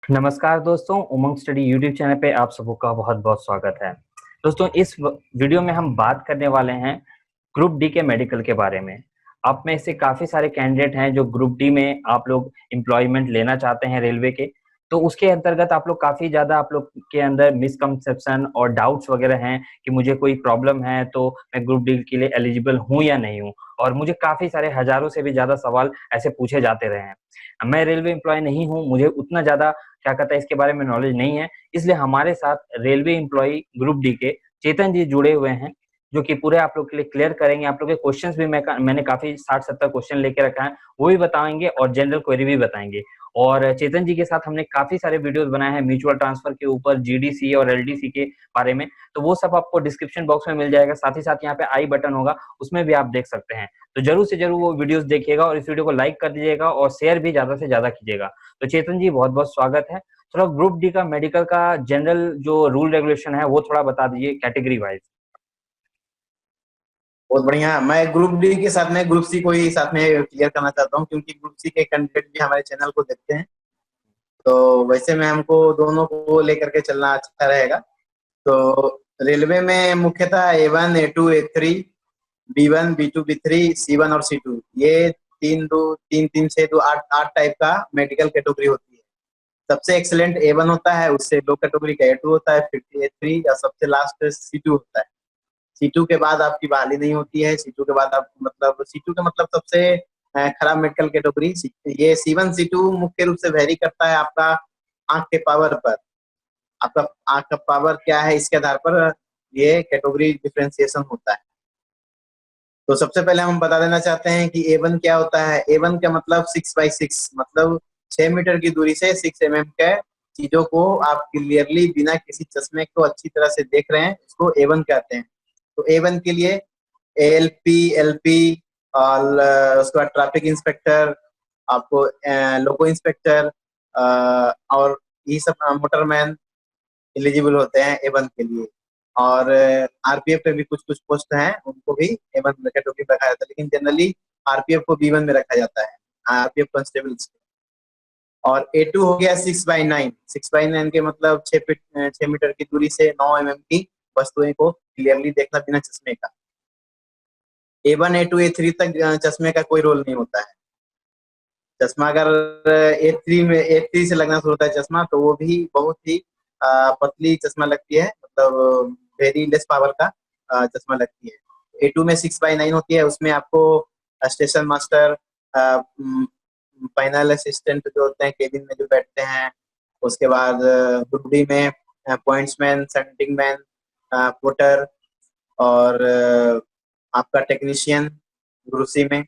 नमस्कार दोस्तों, उमंग study YouTube channel पे आप सबों का बहुत-बहुत स्वागत है। दोस्तों, इस वीडियो में हम बात करने वाले हैं ग्रुप डी के मेडिकल के बारे में। आप में से काफ़ी सारे कैंडिडेट हैं जो ग्रुप डी में आप लोग एम्प्लॉयमेंट लेना चाहते हैं रेलवे के, तो उसके अंतर्गत आप लोग काफ़ी ज़्यादा आप लोग के अंदर मिसकंसेप्शन और डाउट्स वगैरह हैं कि मुझे कोई प्रॉब्लम है तो मैं ग्रुप डी के लिए एलिजिबल हूँ या नहीं हूँ? और मुझे काफ़ी सारे हज़ारों से भी ज़्यादा सवाल ऐसे पूछे जाते रहे हैं। मैं रेलवे एम्प्लॉयी नहीं हूँ, मुझे उतना ज़्यादा क्या कहता है इसके बारे में नॉलेज नहीं है, इसलिए हमारे साथ रेलवे एम्प्लॉयी ग्रुप डी के चेतन जी जुड़े हुए हैं, जो कि पूरे आप लोग के लिए क्लियर करेंगे। आप लोग के क्वेश्चंस भी मैंने काफ़ी 60-70 क्वेश्चन लेके रखा है, वो भी बताएँगे और जनरल क्वेरी भी बताएँगे। और चेतन जी के साथ हमने काफ़ी सारे वीडियोज़ बनाए हैं म्यूचुअल ट्रांसफर के ऊपर, जीडीसी और एलडीसी के बारे में, तो वो सब आपको डिस्क्रिप्शन बॉक्स में मिल जाएगा। साथ ही साथ यहाँ पे आई बटन होगा, उसमें भी आप देख सकते हैं। तो ज़रूर से ज़रूर वो वीडियोज़ देखिएगा और इस वीडियो को लाइक कर दीजिएगा और शेयर भी ज़्यादा से ज़्यादा कीजिएगा। तो चेतन जी बहुत-बहुत स्वागत है। थोड़ा ग्रुप डी का मेडिकल का जनरल जो रूल रेगुलेशन है वो थोड़ा बता दीजिए कैटेगरी वाइज। बहुत बढ़िया। मैं ग्रुप डी के साथ में ग्रुप सी को ही साथ में क्लियर करना चाहता हूँ, क्योंकि ग्रुप सी के कैंडिडेट भी हमारे चैनल को देखते हैं। तो वैसे में हमको दोनों को लेकर के चलना अच्छा रहेगा। तो रेलवे में मुख्यतः A1 A2 A3 B1 B2 B3 C1 और C2 ये तीन तीन से दो आठ आठ टाइप का मेडिकल कैटेगरी होती है। सबसे एक्सेलेंट A1 होता है, उससे लो कैटेगरी का A2 होता है, फिर A3 या सबसे लास्ट C2 होता है। C2 के बाद आपकी बहाली नहीं होती है। C2 के बाद आप मतलब C2 का मतलब सबसे खराब मेडिकल कैटेगरी। ये C1 C2 मुख्य रूप से वेरी करता है आपका आंख के पावर पर। आपका आंख का पावर क्या है, इसके आधार पर ये कैटेगरी डिफरेंशिएशन होता है। तो सबसे पहले हम बता देना चाहते हैं कि A1 क्या होता है। A1 का मतलब 6x6, मतलब 6 मीटर की दूरी से 6 mm के चीजों को आप क्लियरली बिना किसी चश्मे को अच्छी तरह से देख रहे हैं, उसको A1 कहते हैं। तो A1 के लिए ALP LP और उसके बाद ट्रैफिक इंस्पेक्टर, आपको लोको इंस्पेक्टर और ये सब मोटरमैन एलिजिबल होते हैं A1 के लिए। और आरपीएफ पे भी कुछ कुछ पोस्ट हैं, उनको भी A1 कैटेगरी में रखा जाता है, लेकिन जनरली आरपीएफ को B1 में रखा जाता है, आरपीएफ कांस्टेबल। और A2 हो गया 6x9। 6x9 के मतलब 6 मीटर की दूरी से 9 mm की वस्तुएं को क्लियरली देखना बिना चश्मे का। A1 A2 A3 तक चश्मे का कोई रोल नहीं होता है। चश्मा अगर A3 से लगना शुरू होता है चश्मा, तो वो भी बहुत ही पतली चश्मा लगती है, मतलब वेरी लेस पावर का चश्मा लगती है। A2 में 6x9 होती है, उसमें आपको स्टेशन मास्टर, फाइनल असिस्टेंट जो होते हैं केबिन में जो बैठते हैं, उसके बाद ग्रुप डी में पॉइंट्समैन, सेंटिंग मैन, पोर्टर और आपका टेक्नीशियन ग्रुप सी में,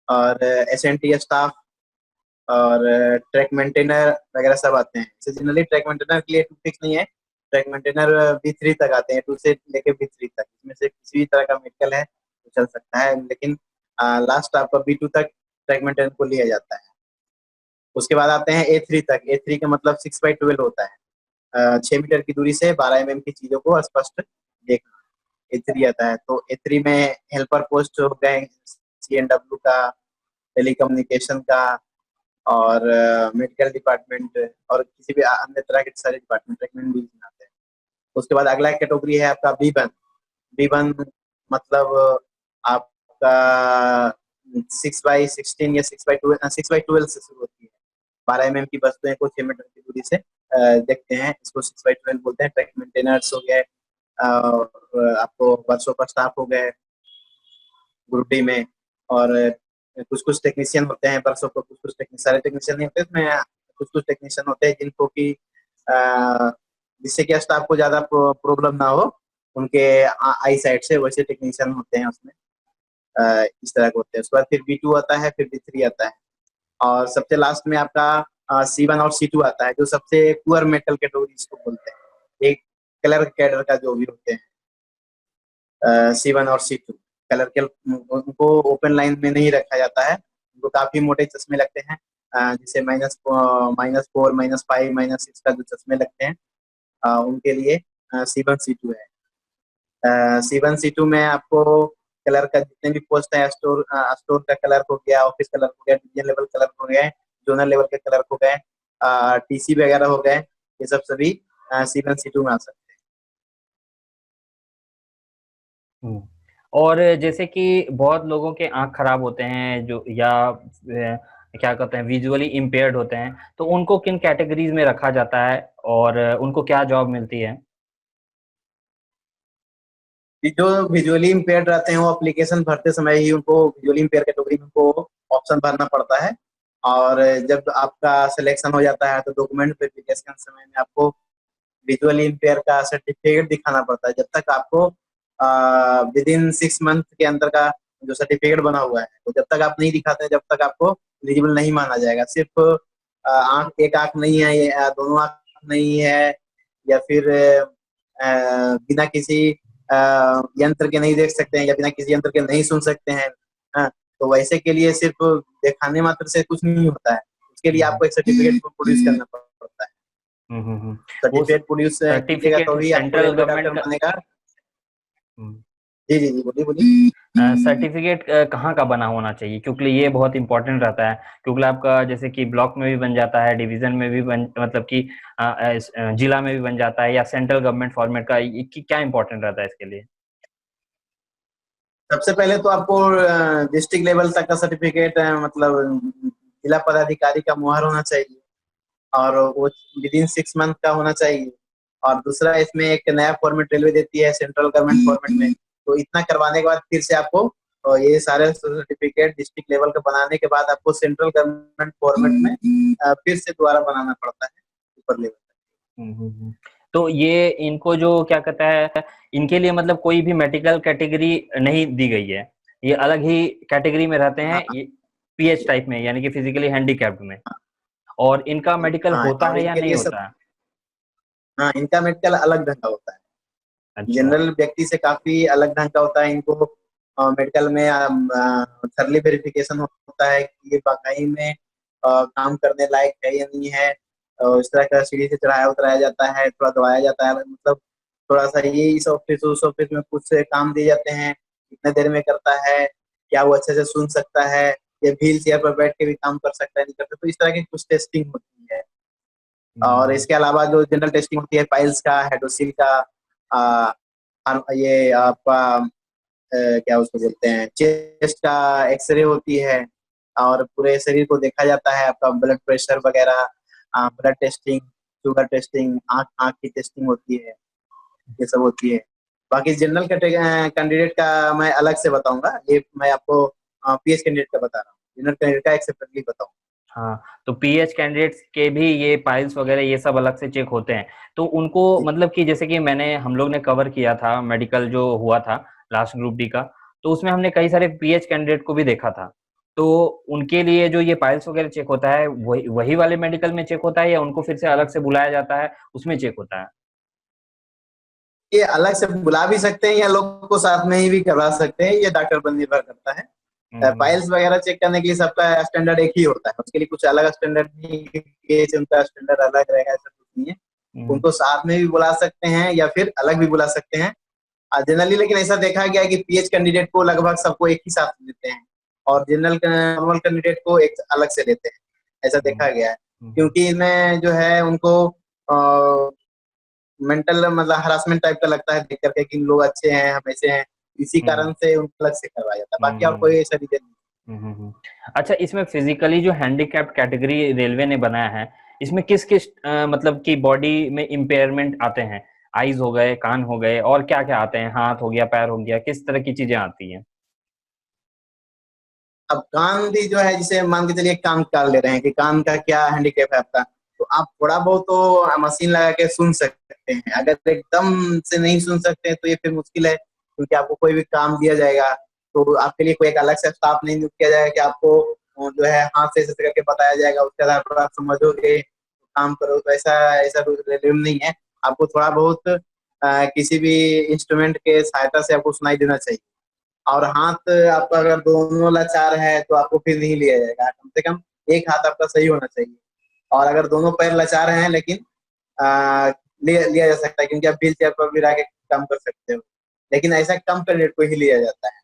और एसएनटी स्टाफ और ट्रैक मेंटेनर वगैरह सब आते हैं। जनरली ट्रैक मेंटेनर के लिए फिक्स नहीं है, ट्रैक मेंटेनर B3 तक आते हैं, 2 से लेके B3 तक, इसमें से किसी भी तरह का मेडिकल है तो चल सकता है, लेकिन लास्ट आपका B2 तक ट्रैक मेंटेनर को लिया जाता है। उसके बाद आते हैं A3 तक। A3 का मतलब 6x12 होता है, 6 मीटर की दूरी से 12 mm की चीजों को स्पष्ट देखना, A3 आता है। तो A3 में हेल्पर पोस्ट हो गए, CNW का, टेलीकम्युनिकेशन का और मेडिकल डिपार्टमेंट और किसी भी अन्य तरह के सारे डिपार्टमेंट रेकमेंड भी आते हैं। उसके बाद अगला कैटेगरी है आपका B1। B1 मतलब आपका 6x16 या 6x12 से शुरू होती है। 12 mm की वस्तुएं को 6 मीटर की दूरी से देखते हैं, इसको 6x12 बोलते हैं। ट्रैक मेंटेनर्स हो गए, आपको वर्कशॉप का स्टाफ हो गए ग्रुप डी में, और कुछ कुछ टेक्नीशियन होते हैं वर्कशॉप को, कुछ कुछ सारे टेक्नीशियन नहीं होते इसमें, कुछ कुछ टेक्नीशियन होते हैं जिनको कि जिससे कि स्टाफ को ज्यादा प्रॉब्लम ना हो उनके आई साइड से, वैसे टेक्नीशियन होते हैं उसमें। इस तरह के होते हैं। उसके बाद फिर B2 आता है, फिर B3 आता है, और सबसे लास्ट में आपका C1 और C2 आता है, जो सबसे पुअर मेटल कैटेगरी जिसको बोलते हैं। एक कलर कैडर का जो भी होते हैं C1 और C2 कलर के, उनको ओपन लाइन में नहीं रखा जाता है, उनको काफी मोटे चश्मे लगते हैं, जिसे -4 -5 -6 का जो चश्मे लगते हैं, उनके लिए C1 C2 है। C1 C2 में आपको कलर का जितने भी पोस्ट है, स्टोर का कलर हो गया, ऑफिस कलर हो गया, डिवीजन लेवल कलर हो गए, जोनल लेवल के कलर हो गए, टीसी वगैरह हो गए, ये सब सभी C1 C2 में आ सकते हम्म। और जैसे कि बहुत लोगों के आंख खराब होते हैं जो, या क्या कहते हैं, विजुअली इम्पेयर्ड होते हैं, तो उनको किन कैटेगरीज में रखा जाता है और उनको क्या जॉब मिलती है? हैं। जो विजुअली इम्पेयर्ड रहते हैं वो एप्लीकेशन भरते समय ही उनको विजुअली इम्पेयर कैटेगरी में उनको ऑप्शन भरना पड़ता है। और जब आपका सिलेक्शन हो जाता है तो डॉक्यूमेंट वेरिफिकेशन समय में आपको विजुअली इम्पेयर का सर्टिफिकेट दिखाना पड़ता है। जब तक आपको विद इन 6 मंथ के अंदर का जो सर्टिफिकेट बना हुआ है, तो जब तक आप नहीं दिखाते हैं जब तक आपको एलिजिबल नहीं माना जाएगा। सिर्फ आंख, एक आंख नहीं है या दोनों आंख नहीं है, या फिर बिना किसी यंत्र के नहीं देख सकते हैं, या बिना किसी यंत्र के नहीं सुन सकते हैं, हाँ, तो वैसे के लिए सिर्फ दिखाने मात्र से कुछ नहीं होता है। उसके लिए आपको एक सर्टिफिकेट प्रोड्यूस करना पड़ता है। वो सर्टिफिकेट प्रोड्यूस कीजिएगा सर्टिफिकेट तो ही आपको सेंट्रल रेलवे डॉक्टर गवर्नमेंट का। बनेगा। जी जी जी, बोलिए बोलिए। सर्टिफिकेट कहाँ का बना होना चाहिए, क्योंकि ये बहुत इंपॉर्टेंट रहता है, क्योंकि आपका जैसे कि ब्लॉक में भी बन जाता है, डिवीजन में भी बन, मतलब कि जिला में भी बन जाता है, या सेंट्रल गवर्नमेंट फॉर्मेट का, क्या इंपॉर्टेंट रहता है इसके लिए? सबसे पहले तो आपको डिस्ट्रिक्ट लेवल तक का सर्टिफिकेट, मतलब जिला पदाधिकारी का मुहर होना चाहिए, और वो विद इन 6 मंथ का होना चाहिए। और दूसरा, इसमें एक नया फॉर्मेट रेलवे देती है सेंट्रल गवर्नमेंट फॉर्मेट में, तो इतना करवाने के बाद फिर से आपको ये सारे सर्टिफिकेट डिस्ट्रिक्ट लेवल का बनाने के बाद आपको सेंट्रल गवर्नमेंट फॉर्मेट में फिर से दोबारा बनाना पड़ता है ऊपर लेवल। तो ये इनको जो क्या कहता है, इनके लिए मतलब कोई भी मेडिकल कैटेगरी नहीं दी गई है, ये अलग ही कैटेगरी में रहते हैं, हाँ ये पीएच टाइप में, यानी कि फिजिकली हैंडीकैप्ड में। और इनका मेडिकल हाँ, होता और है या इनके नहीं लिए सब, होता है? हाँ, इनका मेडिकल अलग ढंग का होता है। अच्छा। जनरल व्यक्ति से काफी अलग ढंग का होता है। इनको मेडिकल में थर्ली वेरिफिकेशन होता है कि ये वाकई में काम करने लायक है या नहीं है। इस तरह का सीढ़ी से चढ़ाया उतराया जाता है, थोड़ा दबाया जाता है, मतलब थोड़ा सा ये इस ऑफिस उस ऑफिस में कुछ से काम दिए जाते हैं, कितने देर में करता है, क्या वो अच्छे से सुन सकता है, या व्हील चेयर पर बैठ के भी काम कर सकता है नहीं करता, तो इस तरह की कुछ टेस्टिंग होती है। और हम्म। इसके अलावा जो जनरल टेस्टिंग होती है, पाइल्स का, हाइड्रोसिल का, ये आपका क्या उसको बोलते हैं, चेस्ट का एक्सरे होती है, और पूरे शरीर को देखा जाता है, आपका ब्लड प्रेशर वगैरह, ब्लड टेस्टिंग, शुगर टेस्टिंग, आँख आँख की टेस्टिंग होती है, ये सब होती है। बाकी जनरल कैंडिडेट का मैं अलग से बताऊंगा, ये मैं आपको पीएच कैंडिडेट का बता रहा हूँ, जनरल कैंडिडेट का एक सेपरेटली बताऊंगा। हाँ, तो पीएच कैंडिडेट्स के भी ये पाइल्स वगैरह ये सब अलग से चेक होते हैं, तो उनको जी मतलब कि जैसे कि हम लोग ने कवर किया था मेडिकल जो हुआ था लास्ट ग्रुप डी का, तो उसमें हमने कई सारे पीएच कैंडिडेट को भी देखा था। तो उनके लिए जो ये पाइल्स वगैरह चेक होता है, वही वही वाले मेडिकल में चेक होता है, या उनको फिर से अलग से बुलाया जाता है उसमें चेक होता है? ये अलग से बुला भी सकते हैं या लोग को साथ में ही भी करवा सकते हैं, ये डॉक्टर पर निर्भर करता है। हम्म। फाइल्स वगैरह चेक करने के लिए सबका स्टैंडर्ड एक ही होता है, उसके लिए कुछ अलग स्टैंडर्ड नहीं कि उनका स्टैंडर्ड अलग रहेगा, ऐसा कुछ नहीं है। हम्म। उनको साथ में भी बुला सकते हैं या फिर अलग भी बुला सकते हैं जनरली। लेकिन ऐसा देखा गया है कि पीएच कैंडिडेट को लगभग सबको एक ही साथ लेते हैं, और जनरल नॉर्मल कैंडिडेट को एक अलग से लेते हैं, ऐसा हम्म। देखा गया है। हम्म। क्योंकि इनमें जो है उनको मेंटल मतलब हरासमेंट टाइप का लगता है देख करके कि लोग अच्छे हैं, हम ऐसे हैं, इसी हम्म। कारण से उनको अलग से करवाया जाता है, बाकी और हम्म। कोई ऐसा रीजन नहीं। हम्म। अच्छा, इसमें फिजिकली जो हैंडीकैप्ड कैटेगरी रेलवे ने बनाया है, इसमें किस किस मतलब कि बॉडी में इम्पेयरमेंट आते हैं? आईज हो गए, कान हो गए, और क्या क्या आते हैं, हाथ हो गया, पैर हो गया, किस तरह की चीजें आती हैं? अब कान भी जो है, जैसे मान के चलिए कान काल ले रहे हैं कि कान का क्या हैंडीकैप है आपका, तो आप थोड़ा बहुत तो मशीन लगा के सुन सकते हैं। अगर एकदम से नहीं सुन सकते हैं तो ये फिर मुश्किल है, क्योंकि आपको कोई भी काम दिया जाएगा तो आपके लिए कोई एक अलग से स्टाफ नहीं नियुक्त किया जाएगा कि आपको जो है हाथ से ऐसे करके बताया जाएगा, उसके आधार पर आप समझोगे काम करो, तो ऐसा ऐसा रूल नहीं है। आपको थोड़ा बहुत किसी भी इंस्ट्रूमेंट के सहायता से आपको सुनाई देना चाहिए। और हाथ आपका अगर दोनों लाचार है तो आपको फिर नहीं लिया जाएगा, कम से कम एक हाथ आपका सही होना चाहिए। और अगर दोनों पैर लाचार हैं लेकिन लिया जा सकता है, क्योंकि आप व्हील चेयर पर भी रह के काम कर सकते हो, लेकिन ऐसा कम कैंडिडेट को ही लिया जाता है,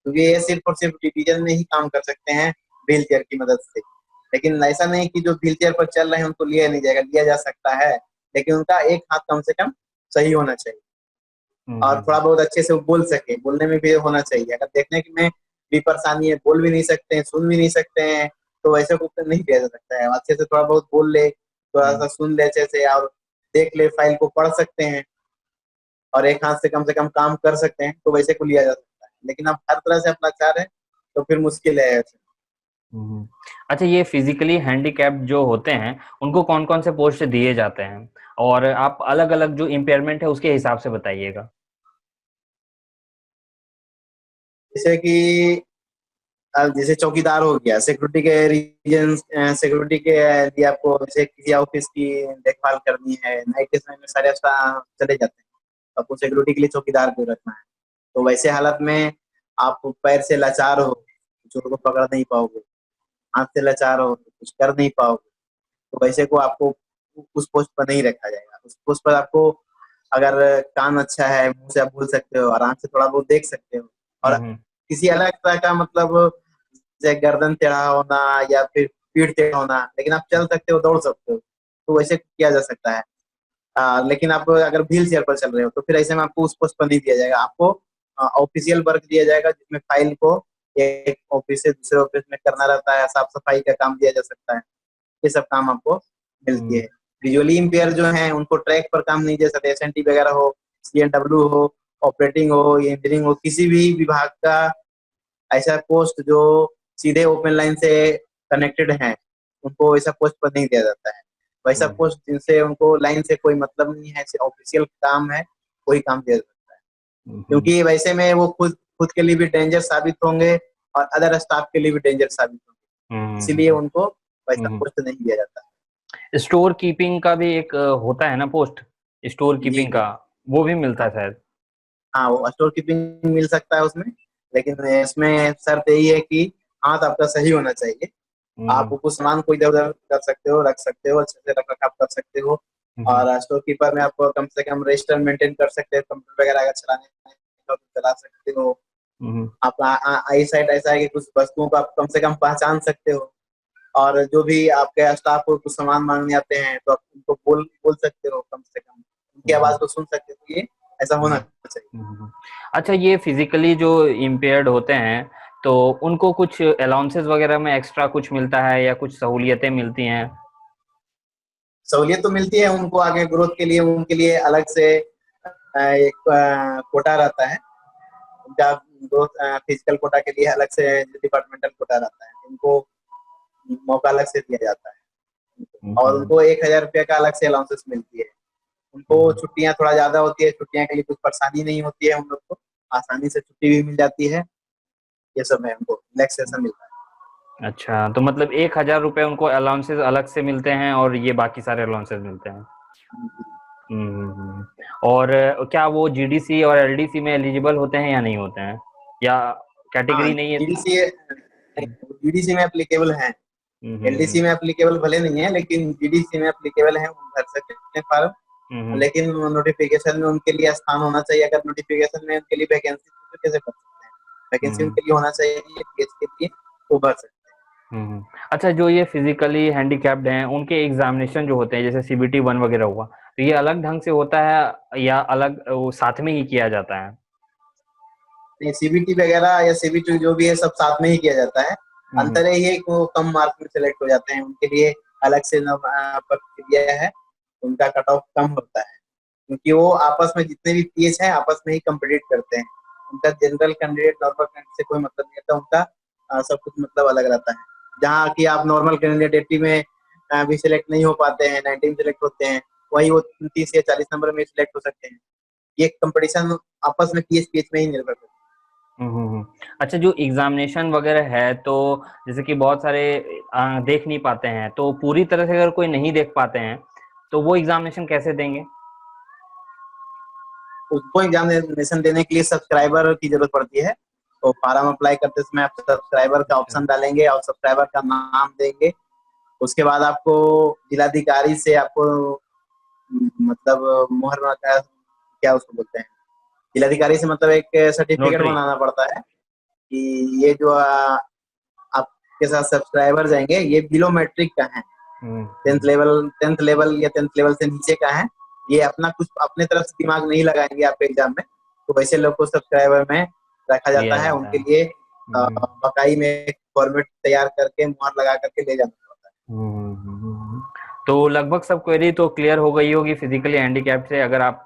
क्योंकि ये सिर्फ और सिर्फ डिवीजन में ही काम कर सकते हैं व्हील चेयर की मदद से। लेकिन ऐसा नहीं कि जो व्हील चेयर पर चल रहे हैं उनको लिया नहीं जाएगा, लिया जा सकता है, लेकिन उनका एक हाथ कम से कम सही होना चाहिए और थोड़ा बहुत अच्छे से वो बोल सके, बोलने में भी होना चाहिए। अगर देखने में भी परेशानी है, बोल भी नहीं सकते हैं, सुन भी नहीं सकते हैं, तो वैसे को नहीं किया जा सकता है। अच्छे से थोड़ा बहुत बोल ले, थोड़ा सा सुन ले अच्छे से और देख ले, फाइल को पढ़ सकते हैं और एक हाथ से कम काम कर सकते हैं, तो वैसे को लिया जा सकता है। लेकिन अब हर तरह से अपना चाह रहे हैं तो फिर मुश्किल है ऐसे। अच्छा, ये फिजिकली हैंडीकैप्ड जो होते हैं उनको कौन कौन से पोस्ट दिए जाते हैं, और आप अलग अलग जो इम्पेयरमेंट है उसके हिसाब से बताइएगा। जैसे कि जैसे चौकीदार हो गया, सिक्योरिटी के रीजन, सिक्योरिटी के लिए आपको जैसे किसी ऑफिस की देखभाल करनी है, नाइट के समय में सारे चले जाते हैं, आपको सिक्योरिटी के लिए चौकीदार को रखना है। तो वैसे हालत में आप पैर से लाचार हो, चोर को पकड़ नहीं पाओगे, हाथ से लाचार हो तो कुछ कर नहीं पाओगे, तो वैसे को आपको उस पोस्ट पर नहीं रखा जाएगा। उस पोस्ट पर आपको अगर कान अच्छा है, मुंह से आप बोल सकते हो, आराम से थोड़ा बहुत देख सकते हो, और किसी अलग तरह का मतलब जैसे गर्दन टेढ़ा होना या फिर पीठ टेढ़ा होना, लेकिन आप चल सकते हो, दौड़ सकते हो, तो वैसे किया जा सकता है। लेकिन आप अगर व्हील चेयर पर चल रहे हो तो फिर ऐसे में आपको उस पोस्ट पर नहीं दिया जाएगा, आपको ऑफिशियल वर्क दिया जाएगा, जिसमें फाइल को एक ऑफिस से दूसरे ऑफिस में करना रहता है, साफ सफाई का काम दिया जा सकता है, ये सब काम आपको मिलती है। विजुअली इम्पेयर जो है उनको ट्रैक पर काम नहीं दे सकते, एसएनटी वगैरह हो, सीएनडब्ल्यू हो, ऑपरेटिंग हो, इंजीनियरिंग हो, किसी भी विभाग का ऐसा पोस्ट जो सीधे ओपन लाइन से कनेक्टेड है, उनको वैसा पोस्ट पर नहीं दिया जाता है। वैसा पोस्ट जिनसे उनको लाइन से कोई मतलब नहीं है, ऑफिशियल काम है, वही काम दिया जाता है, क्योंकि वैसे में वो खुद खुद के लिए भी डेंजर साबित होंगे और अदर स्टाफ के लिए भी डेंजर साबित होंगे, इसीलिए उनको वैसा पोस्ट नहीं दिया जाता। स्टोर कीपिंग का भी एक होता है ना पोस्ट, स्टोर कीपिंग का, वो भी मिलता है शायद। हाँ, वो स्टोर कीपिंग मिल सकता है उसमें, लेकिन इसमें शर्त यही है कि हाथ आपका सही होना चाहिए। आप कुछ सामान को इधर उधर कर सकते हो, रख सकते हो, अच्छे से रख रखाव कर सकते हो, और स्टोर कीपर में आप कम से कम रजिस्टर मेंटेन कर सकते हैं, कंप्यूटर वगैरह अगर चलाने तो चला सकते हो। आपका आई साइट ऐसा है कि कुछ वस्तुओं को आप कम से कम पहचान सकते हो, और जो भी आपके स्टाफ को कुछ सामान मांगने आते हैं तो आप उनको बोल सकते हो, कम से कम उनकी आवाज को सुन सकते हो, ये ऐसा होना चाहिए। अच्छा, ये फिजिकली जो इम्पेयर्ड होते हैं तो उनको कुछ अलाउंसेस वगैरह में एक्स्ट्रा कुछ मिलता है या कुछ सहूलियतें मिलती हैं? सहूलियत तो मिलती है उनको, आगे ग्रोथ के लिए उनके लिए अलग से एक कोटा रहता है, उनका ग्रोथ फिजिकल कोटा के लिए अलग से डिपार्टमेंटल कोटा रहता है, उनको मौका अलग से दिया जाता है, और उनको 1000 रुपया का अलग से अलाउंसेस मिलती है। उनको छुट्टियां थोड़ा ज्यादा होती है, छुट्टियां के लिए कुछ परेशानी नहीं होती है, उन लोग को आसानी से छुट्टी भी मिल जाती है, ये सब है, उनको रिलैक्सेशन मिलता है। अच्छा, तो मतलब 1000 रुपए उनको अलाउंसेस अलग से मिलते हैं और ये बाकी सारे अलाउंसेस मिलते हैं। और क्या वो जीडीसी और एलडीसी में एलिजिबल होते हैं या नहीं होते हैं, या कैटेगरी नहीं है? जीडीसी में एप्लीकेबल है, एलडीसी में एप्लीकेबल भले नहीं है, लेकिन जीडीसी में एप्लीकेबल है, वो भर सकते हैं फॉर्म, लेकिन नोटिफिकेशन में उनके लिए स्थान होना चाहिए। अगर नोटिफिकेशन में उनके लिए वैकेंसी तो कैसे भर सकते हैं, वैकेंसी उनके लिए होना चाहिए पीएच के लिए, तो भर सकते हैं। अच्छा, जो ये फिजिकली हैंडीकैप्ड हैं उनके एग्जामिनेशन जो होते हैं जैसे सीबीटी 1 वगैरह हुआ, तो ये अलग ढंग से होता है या अलग वो साथ में ही किया जाता है? सीबीटी वगैरह या सीबीटी जो भी है सब साथ में ही किया जाता है। अंतर यही है कि वो कम मार्क में सिलेक्ट हो जाते हैं, उनके लिए अलग से प्रक्रिया है, उनका कट ऑफ कम होता है, क्योंकि वो आपस में जितने भी पीएच हैं आपस में ही कम्पिटिट करते हैं। उनका जनरल कैंडिडेट नॉर्मल कैंडिडेट से कोई मतलब नहीं रहता, उनका सब कुछ मतलब अलग रहता है। जहाँ की आप नॉर्मल कैंडिडेट 80 में भी सिलेक्ट नहीं हो पाते हैं, 90 में सिलेक्ट होते हैं, वही वो 30 या 40 नंबर में सिलेक्ट हो सकते हैं। ये कंपटीशन आपस में पीएच में ही निर्भर करता है। अच्छा, जो एग्जामिनेशन वगैरह है तो जैसे कि बहुत सारे देख नहीं पाते हैं, तो पूरी तरह से अगर कोई नहीं देख पाते हैं तो वो एग्जामिनेशन कैसे देंगे? उसको एग्जामिनेशन देने के लिए सब्सक्राइबर की जरूरत पड़ती है, तो फॉर्म अप्लाई करते समय आप सब्सक्राइबर का ऑप्शन डालेंगे और सब्सक्राइबर का नाम देंगे। उसके बाद आपको जिलाधिकारी से आपको मतलब मुहर क्या उसको बोलते हैं, जिलाधिकारी से मतलब एक सर्टिफिकेट बनाना पड़ता है कि ये जो आपके आपके साथ सब्सक्राइबर जाएंगे, ये बिलो मैट्रिक का है, 10th लेवल या 10th लेवल से नीचे का है। ये अपना कुछ अपने तरफ से दिमाग नहीं लगाएंगे आपके एग्जाम में, तो वैसे लोग को सब्सक्राइबर में रखा जाता है। उनके लिए बकाई में फॉर्मेट तैयार करके मुहर लगा करके ले जाना होता है। तो लगभग सब क्वेरी तो क्लियर हो गई होगी फिजिकली हैंडीकैप्ड से। अगर आप